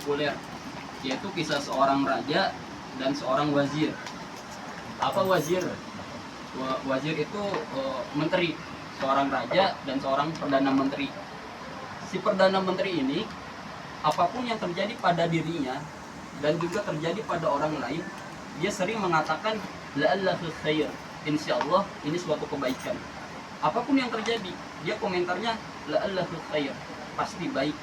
populer, yaitu kisah seorang raja dan seorang wazir. Apa wazir? Wazir itu menteri, seorang raja dan seorang perdana menteri. Si perdana menteri ini, apapun yang terjadi pada dirinya dan juga terjadi pada orang lain, dia sering mengatakan la'allahu khair, insyaallah ini suatu kebaikan. Apapun yang terjadi, dia komentarnya la'allahu khair, pasti baik,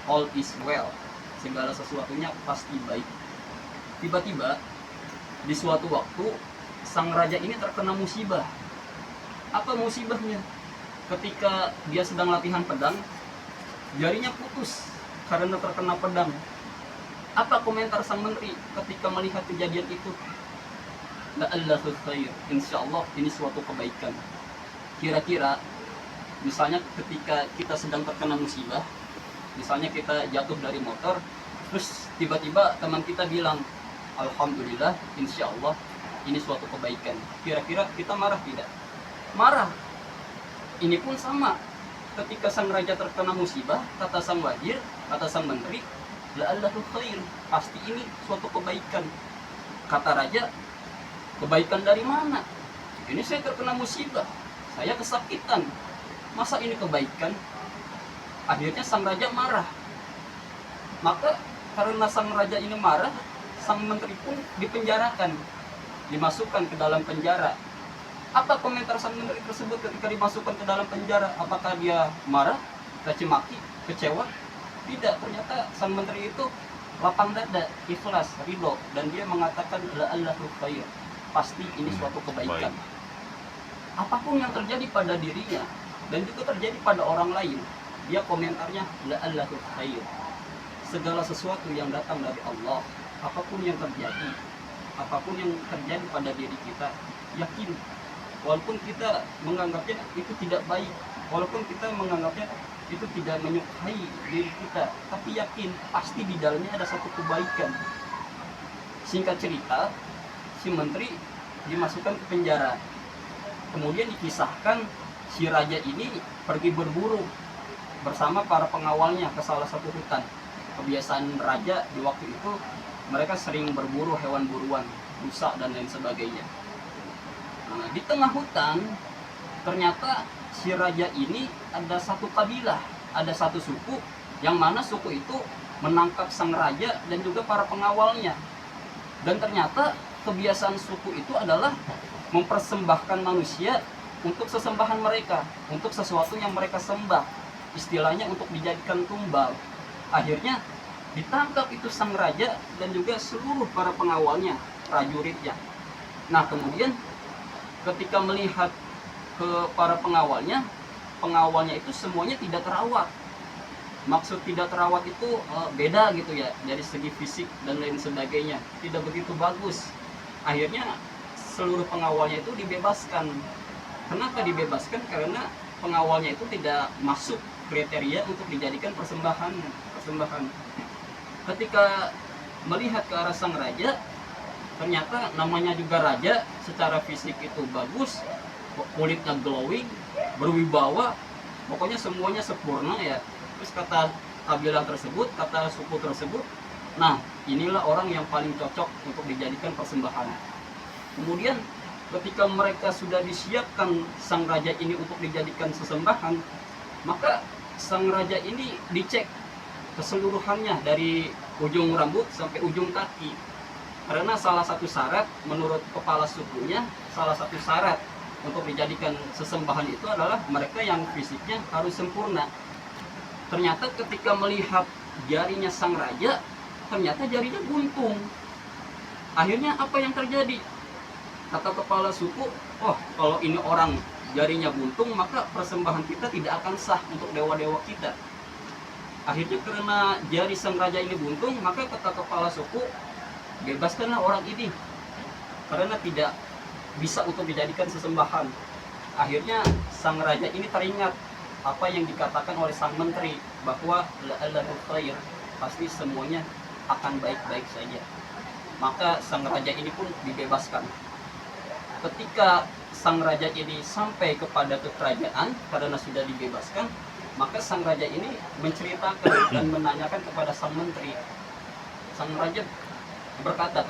all is well, segala sesuatunya pasti baik. Tiba-tiba di suatu waktu sang raja ini terkena musibah. Apa musibahnya? Ketika dia sedang latihan pedang, jarinya putus karena terkena pedang. Apa komentar sang menteri ketika melihat kejadian itu? La'allahu khair, insyaallah ini suatu kebaikan. Kira-kira misalnya ketika kita sedang terkena musibah, misalnya kita jatuh dari motor, terus tiba-tiba teman kita bilang alhamdulillah, insyaallah ini suatu kebaikan. Kira-kira kita marah tidak? Marah. Ini pun sama. Ketika sang raja terkena musibah, kata sang wazir, kata sang menteri, la'allahu khair, pasti ini suatu kebaikan. Kata raja, kebaikan dari mana? Ini saya terkena musibah, saya kesakitan, masa ini kebaikan? Akhirnya sang raja marah. Maka karena sang raja ini marah, sang menteri pun dipenjarakan, dimasukkan ke dalam penjara. Apa komentar sang menteri tersebut ketika dimasukkan ke dalam penjara? Apakah dia marah, caci maki, kecewa? Tidak, ternyata sang menteri itu lapang dada, ikhlas, ridho, dan dia mengatakan la'allahu khair, pasti ini suatu kebaikan. Apapun yang terjadi pada dirinya dan juga terjadi pada orang lain, dia komentarnya la'allahu khair. Segala sesuatu yang datang dari Allah, apapun yang terjadi pada diri kita, yakin, walaupun kita menganggapnya itu tidak baik, walaupun kita menganggapnya itu tidak menyukai diri kita, tapi yakin pasti di dalamnya ada satu kebaikan. Singkat cerita, si menteri dimasukkan ke penjara. Kemudian dikisahkan si raja ini pergi berburu bersama para pengawalnya ke salah satu hutan. Kebiasaan raja di waktu itu, mereka sering berburu hewan buruan, rusa dan lain sebagainya. Nah, di tengah hutan ternyata si raja ini ada satu kabilah, ada satu suku, yang mana suku itu menangkap sang raja dan juga para pengawalnya. Dan ternyata kebiasaan suku itu adalah mempersembahkan manusia untuk sesembahan mereka, untuk sesuatu yang mereka sembah, istilahnya untuk dijadikan tumbal. Akhirnya ditangkap itu sang raja dan juga seluruh para pengawalnya, prajuritnya. Nah, kemudian ketika melihat ke para pengawalnya itu semuanya tidak terawat. Maksud tidak terawat itu beda gitu ya, dari segi fisik dan lain sebagainya, tidak begitu bagus. Akhirnya seluruh pengawalnya itu dibebaskan. Kenapa dibebaskan? Karena pengawalnya itu tidak masuk kriteria untuk dijadikan persembahan. Ketika melihat ke arah sang raja, ternyata namanya juga raja, secara fisik itu bagus, kulitnya glowing, berwibawa, pokoknya semuanya sempurna ya. Terus kata kabilah tersebut, kata suku tersebut, nah inilah orang yang paling cocok untuk dijadikan persembahan. Kemudian ketika mereka sudah disiapkan sang raja ini untuk dijadikan sesembahan, maka sang raja ini dicek keseluruhannya dari ujung rambut sampai ujung kaki. Karena salah satu syarat menurut kepala sukunya, salah satu syarat untuk dijadikan sesembahan itu adalah mereka yang fisiknya harus sempurna. Ternyata ketika melihat jarinya sang raja, ternyata jarinya buntung. Akhirnya apa yang terjadi? Kata kepala suku, oh kalau ini orang jarinya buntung, maka persembahan kita tidak akan sah untuk dewa-dewa kita. Akhirnya karena jari sang raja ini buntung, maka kata kepala suku, bebaskanlah orang ini, karena tidak bisa untuk dijadikan sesembahan. Akhirnya sang raja ini teringat apa yang dikatakan oleh sang menteri, bahwa la'allahu khair, pasti semuanya akan baik-baik saja. Maka sang raja ini pun dibebaskan. Ketika sang raja ini sampai kepada kerajaan karena sudah dibebaskan, maka sang raja ini menceritakan dan menanyakan kepada sang menteri, sang raja berkata